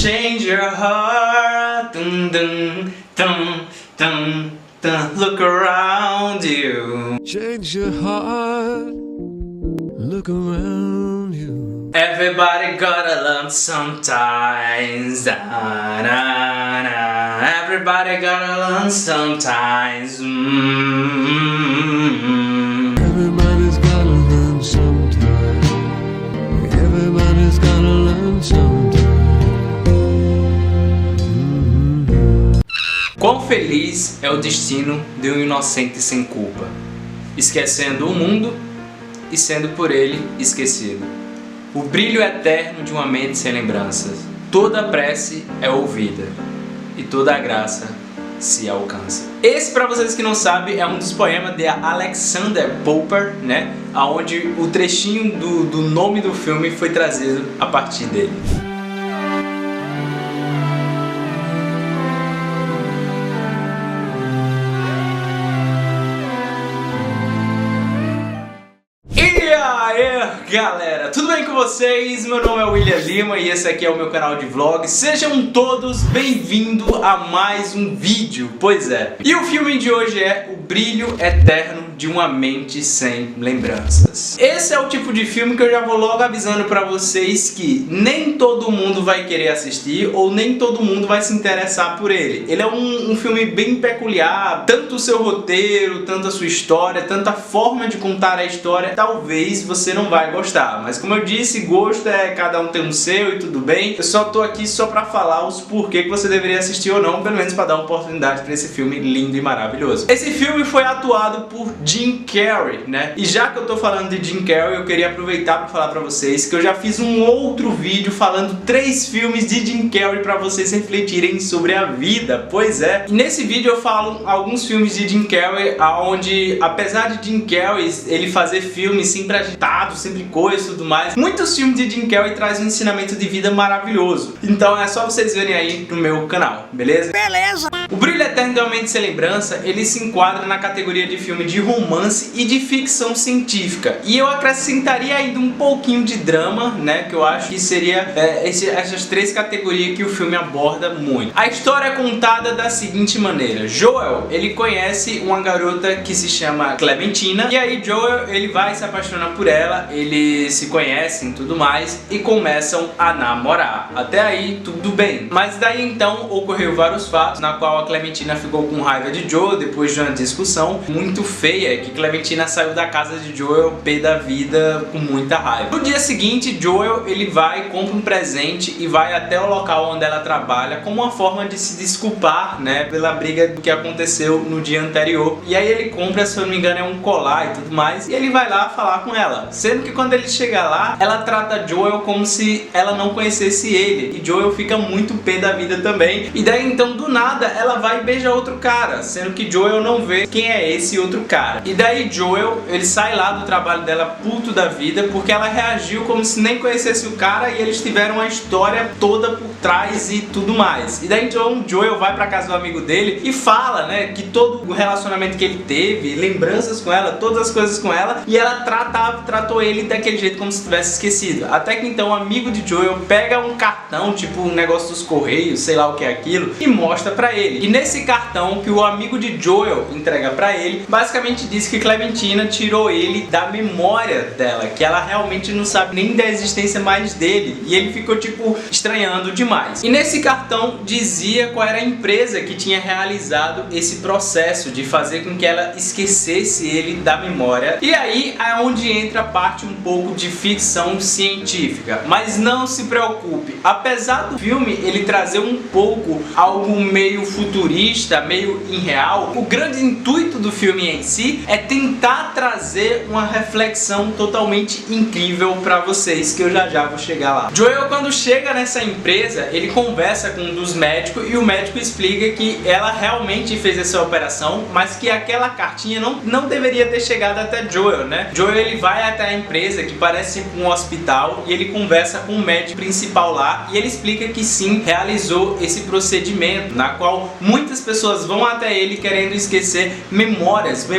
change your heart. Dun, dun, dun, dun, dun. Look around you. Change your heart. Look around you. Everybody gotta learn sometimes. Da, da, da. Everybody gotta learn sometimes. Everybody's gotta learn sometime. Everybody's gotta learn sometime. Quão feliz é o destino de um inocente sem culpa, esquecendo o mundo e sendo por ele esquecido. O brilho eterno de uma mente sem lembranças. Toda prece é ouvida e toda a graça se alcança. Esse, para vocês que não sabem, é um dos poemas de Alexander Popper, né? Onde o trechinho do nome do filme foi trazido a partir dele. Galera, tudo bem com vocês? Meu nome é William Lima e esse aqui é o meu canal de vlog. Sejam todos bem-vindos a mais um vídeo, pois é. E o filme de hoje é O Brilho Eterno de uma Mente Sem Lembranças. Esse é o tipo de filme que eu já vou logo avisando pra vocês que nem todo mundo vai querer assistir ou nem todo mundo vai se interessar por ele. Ele é um filme bem peculiar, tanto o seu roteiro, tanto a sua história, tanto a forma de contar a história, talvez você não vai gostar. Mas como eu disse, gosto é cada um tem um seu e tudo bem. Eu só tô aqui só pra falar os porquê que você deveria assistir ou não, pelo menos pra dar uma oportunidade pra esse filme lindo e maravilhoso. Esse filme foi atuado por Jim Carrey, né? E já que eu tô falando de Jim Carrey, eu queria aproveitar pra falar pra vocês que eu já fiz um outro vídeo falando 3 filmes de Jim Carrey pra vocês refletirem sobre a vida. Pois é. E nesse vídeo eu falo alguns filmes de Jim Carrey, onde apesar de Jim Carrey ele fazer filmes sempre agitados, sempre coisa e tudo mais, muitos filmes de Jim Carrey trazem um ensinamento de vida maravilhoso. Então é só vocês verem aí no meu canal, beleza? Beleza! O Brilho Eterno de uma Mente Sem Lembrança, ele se enquadra na categoria de filme de romance e de ficção científica. E eu acrescentaria ainda um pouquinho de drama, né? Que eu acho que seria essas 3 categorias que o filme aborda muito. A história é contada da seguinte maneira. Joel, ele conhece uma garota que se chama Clementina. E aí Joel, ele vai se apaixonar por ela. Eles se conhecem e tudo mais e começam a namorar. Até aí tudo bem. Mas daí então ocorreu vários fatos na qual a Clementina ficou com raiva de Joel depois de uma discussão muito feia, que Clementina saiu da casa de Joel pé da vida com muita raiva. No dia seguinte, Joel ele vai, compra um presente e vai até o local onde ela trabalha como uma forma de se desculpar, né, pela briga que aconteceu no dia anterior. E aí ele compra, se eu não me engano, é um colar e tudo mais, e ele vai lá falar com ela. Sendo que quando ele chega lá, ela trata Joel como se ela não conhecesse ele. E Joel fica muito pé da vida também. E daí então, do nada, ela vai e beija outro cara, sendo que Joel não vê quem é esse outro cara. E daí Joel, ele sai lá do trabalho dela puto da vida, porque ela reagiu como se nem conhecesse o cara e eles tiveram uma história toda por trás e tudo mais. E daí então Joel vai pra casa do amigo dele e fala, né, que todo o relacionamento que ele teve, lembranças com ela, todas as coisas com ela, e ela tratou ele daquele jeito como se tivesse esquecido. Até que então o amigo de Joel pega um cartão, tipo um negócio dos correios, sei lá o que é aquilo, e mostra pra ele. E nesse cartão que o amigo de Joel entrega pra ele, basicamente diz que Clementina tirou ele da memória dela, que ela realmente não sabe nem da existência mais dele. E ele ficou tipo estranhando demais. E nesse cartão dizia qual era a empresa que tinha realizado esse processo de fazer com que ela esquecesse ele da memória. E aí é onde entra a parte um pouco de ficção científica. Mas não se preocupe, apesar do filme ele trazer um pouco algo meio futurista, meio irreal, o grande intuito do filme em si é tentar trazer uma reflexão totalmente incrível pra vocês, que eu já vou chegar lá. Joel, quando chega nessa empresa, ele conversa com um dos médicos e o médico explica que ela realmente fez essa operação, mas que aquela cartinha não deveria ter chegado até Joel, né? Joel, ele vai até a empresa, que parece um hospital, e ele conversa com o médico principal lá e ele explica que sim, realizou esse procedimento, na qual qual muitas pessoas vão até ele querendo esquecer memórias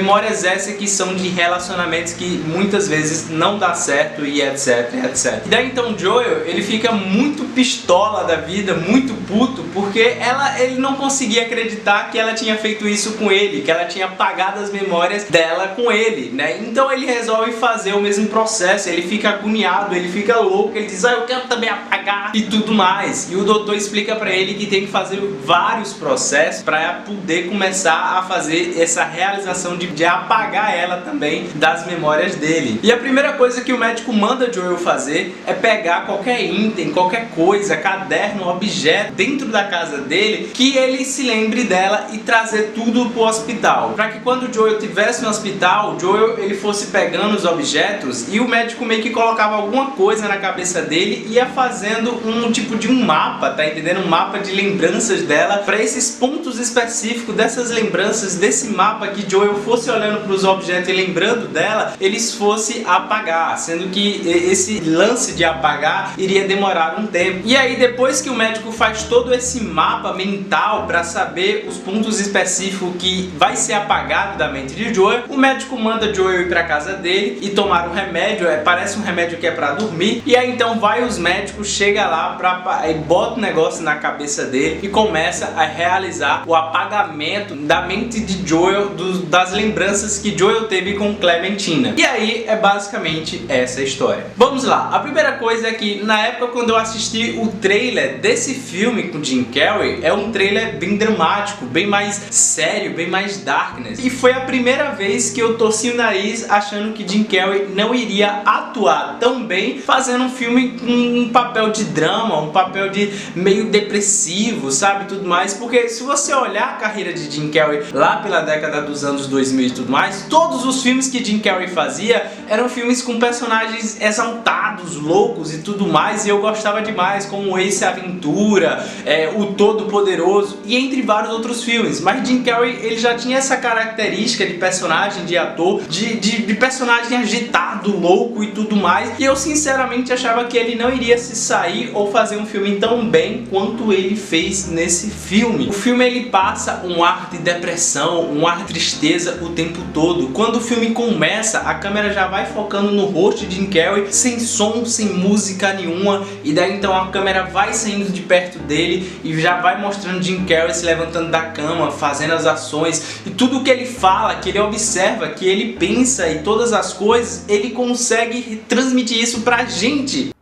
essas que são de relacionamentos que muitas vezes não dá certo e etc, etc. E daí então Joel, ele fica muito pistola da vida, muito puto, porque ele não conseguia acreditar que ela tinha feito isso com ele, que ela tinha apagado as memórias dela com ele, né? Então ele resolve fazer o mesmo processo, ele fica agoniado, ele fica louco, ele diz, eu quero também apagar e tudo mais. E o doutor explica pra ele que tem que fazer vários processos para poder começar a fazer essa realização de apagar ela também das memórias dele. E a primeira coisa que o médico manda Joel fazer é pegar qualquer item, qualquer coisa, caderno, objeto dentro da casa dele que ele se lembre dela e trazer tudo pro hospital. Para que quando Joel estivesse no hospital, Joel ele fosse pegando os objetos e o médico meio que colocava alguma coisa na cabeça dele e ia fazendo um tipo de um mapa, tá entendendo? Um mapa de lembranças dela para esses pontos específicos dessas lembranças desse mapa que Joel fosse olhando para os objetos e lembrando dela, eles fosse apagar, sendo que esse lance de apagar iria demorar um tempo. E aí depois que o médico faz todo esse mapa mental para saber os pontos específicos que vai ser apagado da mente de Joel, o médico manda Joel ir para casa dele e tomar um remédio, parece um remédio que é para dormir, e aí então vai os médicos, chega lá e bota o negócio na cabeça dele e começa a realizar o apagamento da mente de Joel, das lembranças que Joel teve com Clementina. E aí é basicamente essa história. Vamos lá, a primeira coisa é que na época quando eu assisti o trailer desse filme com Jim Carrey, é um trailer bem dramático, bem mais sério, bem mais darkness. E foi a primeira vez que eu torci o nariz achando que Jim Carrey não iria atuar tão bem fazendo um filme com um papel de drama, um papel de meio depressivo, sabe, tudo mais, porque se você olhar a carreira de Jim Carrey lá pela década dos anos 2000 e tudo mais, todos os filmes que Jim Carrey fazia eram filmes com personagens exaltados, loucos e tudo mais, e eu gostava demais, como Ace Aventura, O Todo-Poderoso e entre vários outros filmes. Mas Jim Carrey, ele já tinha essa característica de personagem, de ator, de personagem agitado, louco e tudo mais, e eu sinceramente achava que ele não iria se sair ou fazer um filme tão bem quanto ele fez nesse filme. O filme ele passa um ar de depressão, um ar de tristeza o tempo todo. Quando o filme começa, a câmera já vai focando no rosto de Jim Carrey, sem som, sem música nenhuma, e daí então a câmera vai saindo de perto dele e já vai mostrando Jim Carrey se levantando da cama, fazendo as ações, e tudo que ele fala, que ele observa, que ele pensa e todas as coisas, ele consegue transmitir isso pra gente.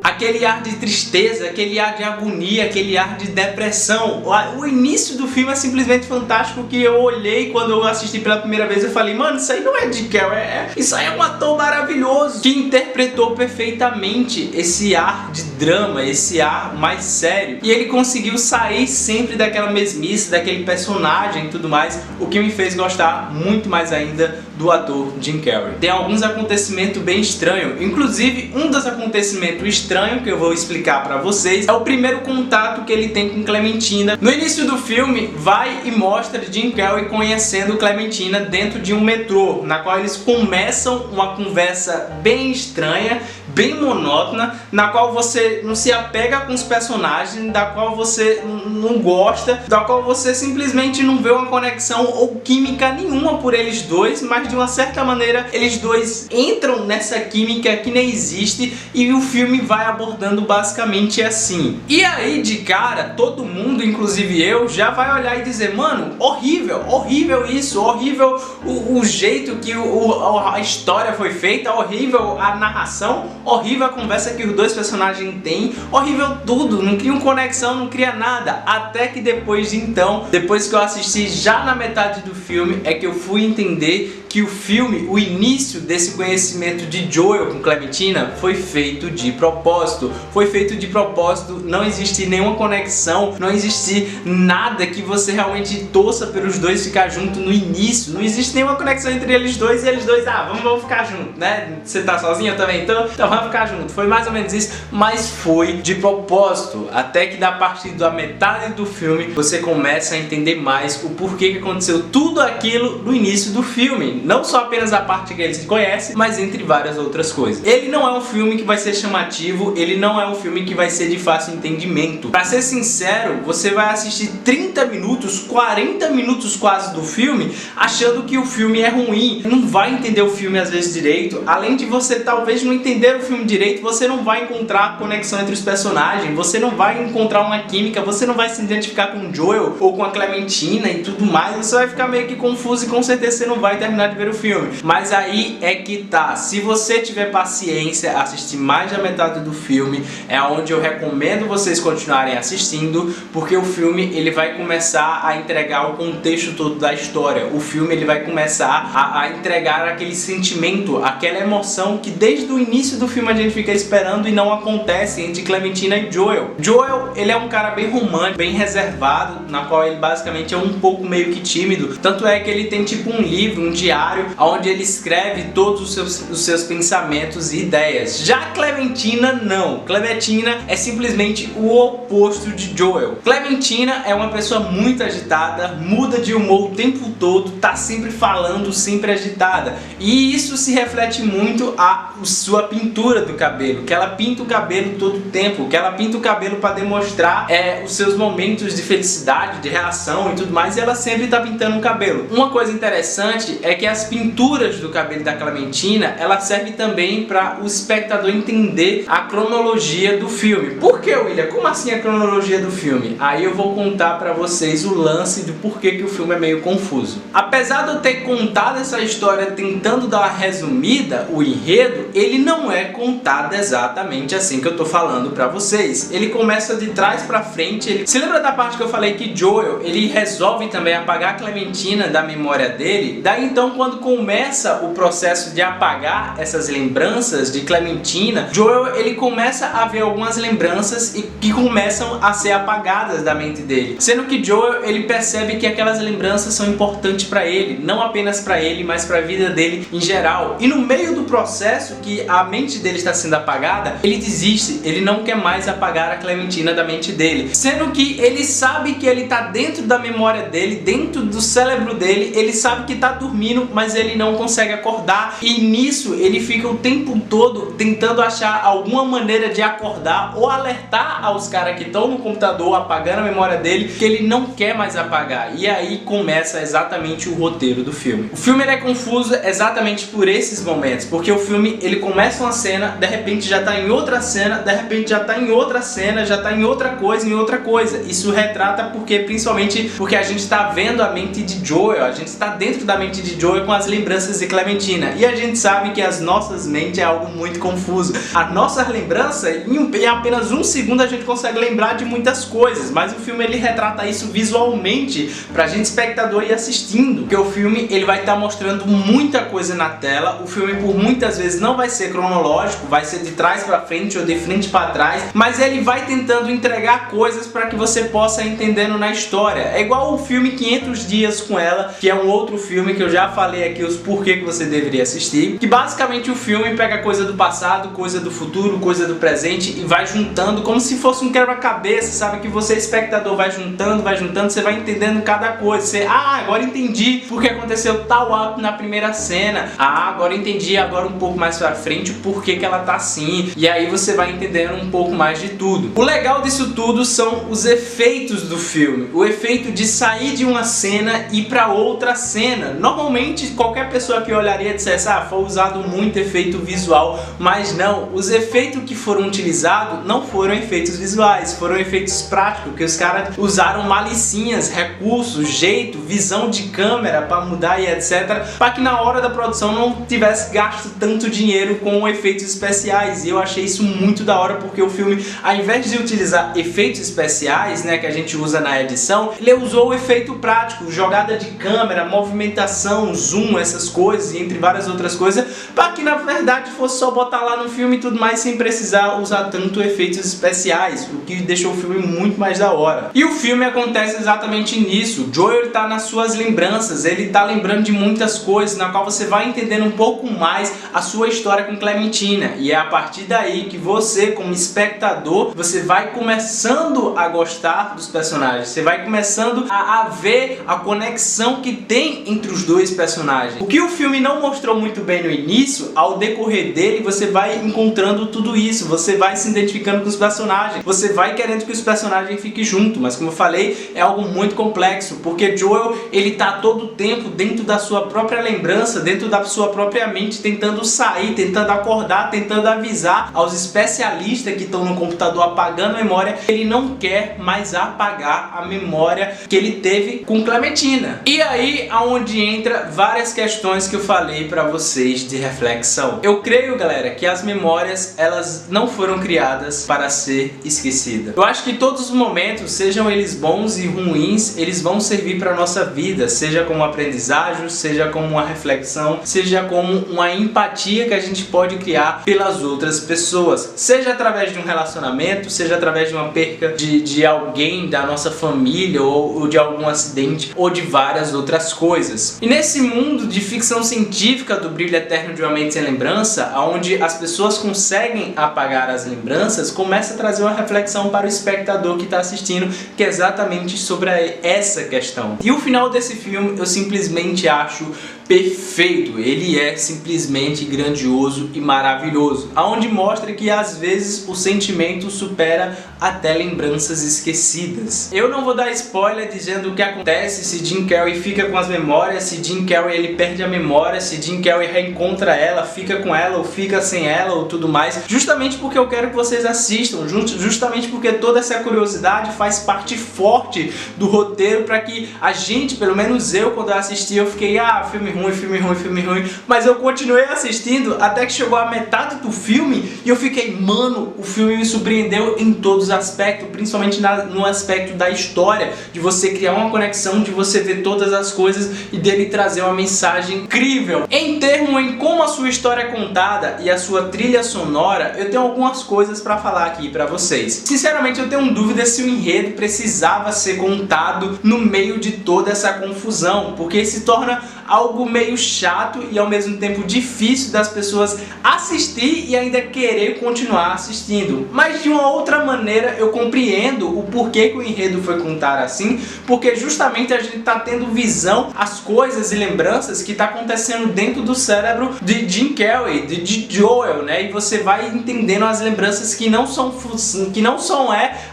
Aquele ar de tristeza, aquele ar de agonia, aquele ar de depressão. O início do filme é simplesmente fantástico, que eu olhei quando eu assisti pela primeira vez, eu falei, mano, isso aí não é Jim Carrey, isso aí é um ator maravilhoso, que interpretou perfeitamente esse ar de drama, esse ar mais sério, e ele conseguiu sair sempre daquela mesmice, daquele personagem e tudo mais, o que me fez gostar muito mais ainda do ator Jim Carrey. Tem alguns acontecimentos bem estranhos, inclusive um dos acontecimentos estranhos que eu vou explicar pra vocês é o primeiro contato que ele tem com Clementina. No início do filme, vai e mostra Jim Carrey conhecendo Clementina dentro de um metrô, na qual eles começam uma conversa bem estranha, bem monótona, na qual você não se apega com os personagens, da qual você não gosta, da qual você simplesmente não vê uma conexão ou química nenhuma por eles dois, mas de uma certa maneira eles dois entram nessa química que nem existe, e o filme vai abordando basicamente assim. E aí de cara, todo mundo, inclusive eu, já vai olhar e dizer, mano, horrível, horrível isso, horrível o jeito que a história foi feita, horrível a narração, horrível a conversa que os dois personagens têm, horrível tudo, não cria conexão, não cria nada. Até que depois que eu assisti já na metade do filme, é que eu fui entender que o filme, o início desse conhecimento de Joel com Clementina foi feito de propósito. Foi feito de propósito, não existe nenhuma conexão, não existe nada que você realmente torça pelos dois ficar juntos no início. Não existe nenhuma conexão entre eles dois e eles dois, vamos ficar juntos, né? Você tá sozinha também? Então vamos ficar juntos. Foi mais ou menos isso, mas foi de propósito. Até que da partir da metade do filme, você começa a entender mais o porquê que aconteceu tudo aquilo no início do filme. filme, não só apenas a parte que ele se conhece, mas entre várias outras coisas. Ele não é um filme que vai ser chamativo, ele não é um filme que vai ser de fácil entendimento. Pra ser sincero, você vai assistir 30 minutos, 40 minutos quase do filme, achando que o filme é ruim, não vai entender o filme às vezes direito. Além de você talvez não entender o filme direito, você não vai encontrar conexão entre os personagens, você não vai encontrar uma química, você não vai se identificar com o Joel ou com a Clementina e tudo mais, você vai ficar meio que confuso e com certeza você não vai terminar de ver o filme. Mas aí é que tá, se você tiver paciência, assistir mais da metade do filme, é onde eu recomendo vocês continuarem assistindo, porque o filme ele vai começar a entregar o contexto todo da história. O filme ele vai começar a entregar aquele sentimento, aquela emoção que desde o início do filme a gente fica esperando e não acontece entre Clementina e Joel. Joel, ele é um cara bem romântico, bem reservado, na qual ele basicamente é um pouco meio que tímido, tanto é que ele tem tipo um livro, um diário, onde ele escreve todos os seus pensamentos e ideias. Já Clementina não. Clementina é simplesmente o oposto de Joel. Clementina é uma pessoa muito agitada, muda de humor o tempo todo, tá sempre falando, sempre agitada. E isso se reflete muito a sua pintura do cabelo, que ela pinta o cabelo todo o tempo, que ela pinta o cabelo para demonstrar os seus momentos de felicidade, de reação e tudo mais, e ela sempre tá pintando o cabelo. Uma coisa interessante é que as pinturas do cabelo da Clementina, ela serve também para o espectador entender a cronologia do filme. Por que, William? Como assim a cronologia do filme? Aí eu vou contar para vocês o lance do porquê que o filme é meio confuso. Apesar de eu ter contado essa história tentando dar uma resumida, o enredo, ele não é contado exatamente assim que eu tô falando para vocês. Ele começa de trás para frente. Se lembra da parte que eu falei que Joel, ele resolve também apagar a Clementina da memória dele? Daí então, quando começa o processo de apagar essas lembranças de Clementina, Joel, ele começa a ver algumas lembranças e que começam a ser apagadas da mente dele. Sendo que Joel, ele percebe que aquelas lembranças são importantes para ele, não apenas para ele, mas para a vida dele em geral. E no meio do processo que a mente dele está sendo apagada, ele desiste, ele não quer mais apagar a Clementina da mente dele. Sendo que ele sabe que ele está dentro da memória dele, dentro do cérebro dele, ele sabe que está dormindo, mas ele não consegue acordar. E nisso ele fica o tempo todo tentando achar alguma maneira de acordar ou alertar aos caras que estão no computador apagando a memória dele que ele não quer mais apagar. E aí começa exatamente o roteiro do filme. O filme ele é confuso exatamente por esses momentos, porque o filme ele começa uma cena, de repente já está em outra cena, de repente já está em outra cena, já está em outra coisa, em outra coisa. Isso retrata principalmente porque a gente está vendo a mente de Joel, a gente está dentro da mente de Joel com as lembranças de Clementina, e a gente sabe que as nossas mentes é algo muito confuso. A nossa lembrança, em apenas um segundo a gente consegue lembrar de muitas coisas, mas o filme ele retrata isso visualmente pra gente espectador ir assistindo, porque o filme ele vai estar mostrando muita coisa na tela. O filme por muitas vezes não vai ser cronológico, vai ser de trás pra frente ou de frente pra trás, mas ele vai tentando entregar coisas para que você possa ir entendendo na história. É igual o filme 500 Dias com Ela, que é um outro filme que eu já falei aqui os porquê que você deveria assistir, que basicamente o filme pega coisa do passado, coisa do futuro, coisa do presente e vai juntando como se fosse um quebra-cabeça, sabe? Que você, espectador, vai juntando, você vai entendendo cada coisa. Você, agora entendi porque aconteceu tal ato na primeira cena. Agora entendi, agora um pouco mais pra frente o porquê que ela tá assim. E aí você vai entendendo um pouco mais de tudo. O legal disso tudo são os efeitos do filme. O efeito de sair de uma cena e ir pra outra cena. Normalmente qualquer pessoa que olharia dissesse, foi usado muito efeito visual, mas não. Os efeitos que foram utilizados não foram efeitos visuais, foram efeitos práticos, que os caras usaram malicinhas, recursos, jeito, visão de câmera para mudar e etc, para que na hora da produção não tivesse gasto tanto dinheiro com efeitos especiais. E eu achei isso muito da hora, porque o filme, ao invés de utilizar efeitos especiais, né, que a gente usa na edição, ele usou o efeito prático, jogada de câmera, movimentação, zoom, essas coisas, e entre várias outras coisas, para que na verdade fosse só botar lá no filme e tudo mais, sem precisar usar tanto efeitos especiais, o que deixou o filme muito mais da hora. E o filme acontece exatamente nisso. Joel tá nas suas lembranças, ele tá lembrando de muitas coisas, na qual você vai entendendo um pouco mais a sua história com Clementina. E é a partir daí que você, como espectador, você vai começando a gostar dos personagens. Você vai começando a ver a conexão que tem entre os dois personagens. O que o filme não mostrou muito bem no início, ao decorrer dele, você vai encontrando tudo isso. Você vai se identificando com os personagens. Você vai querendo que os personagens fiquem juntos. Mas como eu falei, é algo muito complexo. Porque Joel, ele tá todo o tempo dentro da sua própria lembrança, dentro da sua própria mente, tentando sair, tentando acordar, tentando avisar aos especialistas que estão no computador apagando a memória. Ele não quer mais apagar a memória que ele teve com Clementina. E aí aonde entra várias questões que eu falei pra vocês de reflexão. Eu creio, galera, que as memórias, elas não foram criadas para ser esquecidas. Eu acho que todos os momentos, sejam eles bons e ruins, eles vão servir para nossa vida, seja como aprendizagem, seja como uma reflexão, seja como uma empatia que a gente pode criar pelas outras pessoas, seja através de um relacionamento, seja através de uma perca de alguém da nossa família, ou de algum acidente, ou de várias outras coisas. E nesse mundo de ficção científica do Brilho Eterno de uma Mente Sem Lembrança, onde as pessoas conseguem apagar as lembranças, começa a trazer uma reflexão para o espectador que está assistindo, que é exatamente sobre essa questão. E o final desse filme eu simplesmente acho perfeito. Ele é simplesmente grandioso e maravilhoso, aonde mostra que às vezes o sentimento supera até lembranças esquecidas. Eu não vou dar spoiler dizendo o que acontece se Jim Carrey fica com as memórias, se Jim Carrey ele perde a memória, se Jim Carrey reencontra ela, fica com ela ou fica sem ela ou tudo mais, justamente porque eu quero que vocês assistam, justamente porque toda essa curiosidade faz parte forte do roteiro, para que a gente, pelo menos eu, quando eu assisti, eu fiquei, filme ruim, mas eu continuei assistindo até que chegou a metade do filme e eu fiquei, mano, o filme me surpreendeu em todos os aspectos, principalmente no aspecto da história, de você criar uma conexão, de você ver todas as coisas e dele trazer uma mensagem incrível. Em termos em como a sua história é contada e a sua trilha sonora, eu tenho algumas coisas para falar aqui para vocês. Sinceramente, eu tenho dúvida se o enredo precisava ser contado no meio de toda essa confusão, porque se torna algo meio chato e ao mesmo tempo difícil das pessoas assistir e ainda querer continuar assistindo. Mas de uma outra maneira eu compreendo o porquê que o enredo foi contar assim, porque justamente a gente tá tendo visão as coisas e lembranças que tá acontecendo dentro do cérebro de Jim Carrey, de Joel, né? E você vai entendendo as lembranças que não são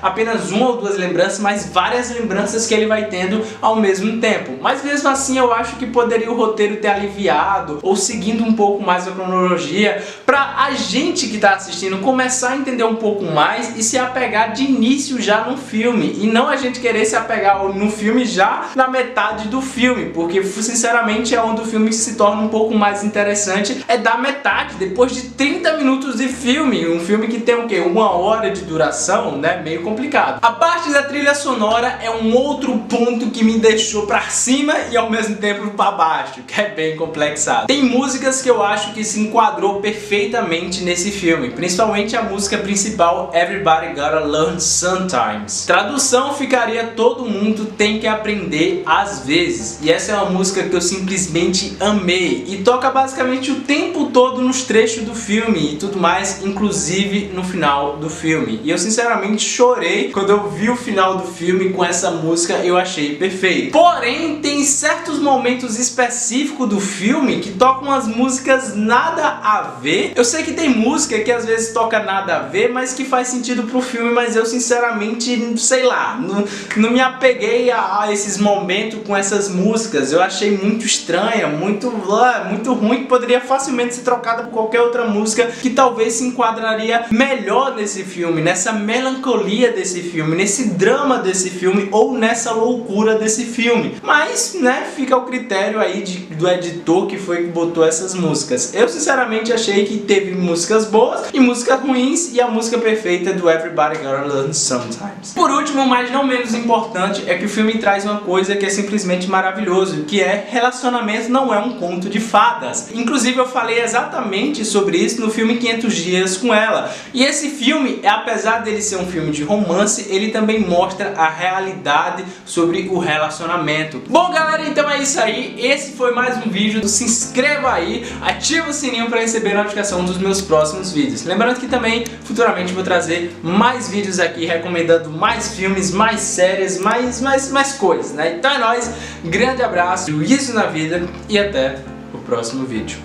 apenas uma ou duas lembranças, mas várias lembranças que ele vai tendo ao mesmo tempo. Mas mesmo assim eu acho que poderia o roteiro ter aliviado ou seguindo um pouco mais a cronologia, para a gente que está assistindo começar a entender um pouco mais e se apegar de início já no filme, e não a gente querer se apegar no filme já na metade do filme, porque sinceramente é onde o filme se torna um pouco mais interessante, é da metade, depois de 30 minutos de filme, um filme que tem o quê? 1 hora de duração, né? Meio complicado. A parte da trilha sonora é um outro ponto que me deixou pra cima e ao mesmo tempo pra baixo, que é bem complexado. Tem músicas que eu acho que se enquadrou perfeitamente nesse filme, principalmente a música principal, Everybody Gotta Learn Sometimes. Tradução ficaria Todo Mundo Tem Que Aprender Às Vezes, e essa é uma música que eu simplesmente amei, e toca basicamente o tempo todo nos trechos do filme e tudo mais, inclusive no final do filme. E eu sinceramente chorei quando eu vi o final do filme com essa música, eu achei perfeito. Porém, tem certos momentos específicos do filme que tocam umas músicas nada a ver. Eu sei que tem música que às vezes toca nada a ver, mas que faz sentido pro filme, mas eu sinceramente, sei lá, não me apeguei a esses momentos com essas músicas. Eu achei muito estranha, muito ruim, que poderia facilmente ser trocada por qualquer outra música que talvez se enquadraria melhor nesse filme, nessa melancolia desse filme, nesse drama desse filme ou nessa loucura desse filme. Mas, né, fica ao critério aí aí do editor que foi que botou essas músicas. Eu sinceramente achei que teve músicas boas e músicas ruins, e a música perfeita do Everybody Gotta Learn Sometimes. Por último, mas não menos importante, é que o filme traz uma coisa que é simplesmente maravilhoso, que é: relacionamento não é um conto de fadas. Inclusive eu falei exatamente sobre isso no filme 500 Dias com Ela. E esse filme, apesar dele ser um filme de romance, ele também mostra a realidade sobre o relacionamento. Bom galera, então é isso aí. Esse foi mais um vídeo. Se inscreva aí, ativa o sininho para receber a notificação dos meus próximos vídeos. Lembrando que também futuramente vou trazer mais vídeos aqui recomendando mais filmes, mais séries, mais coisas, né? Então é nóis, grande abraço, isso na vida e até o próximo vídeo.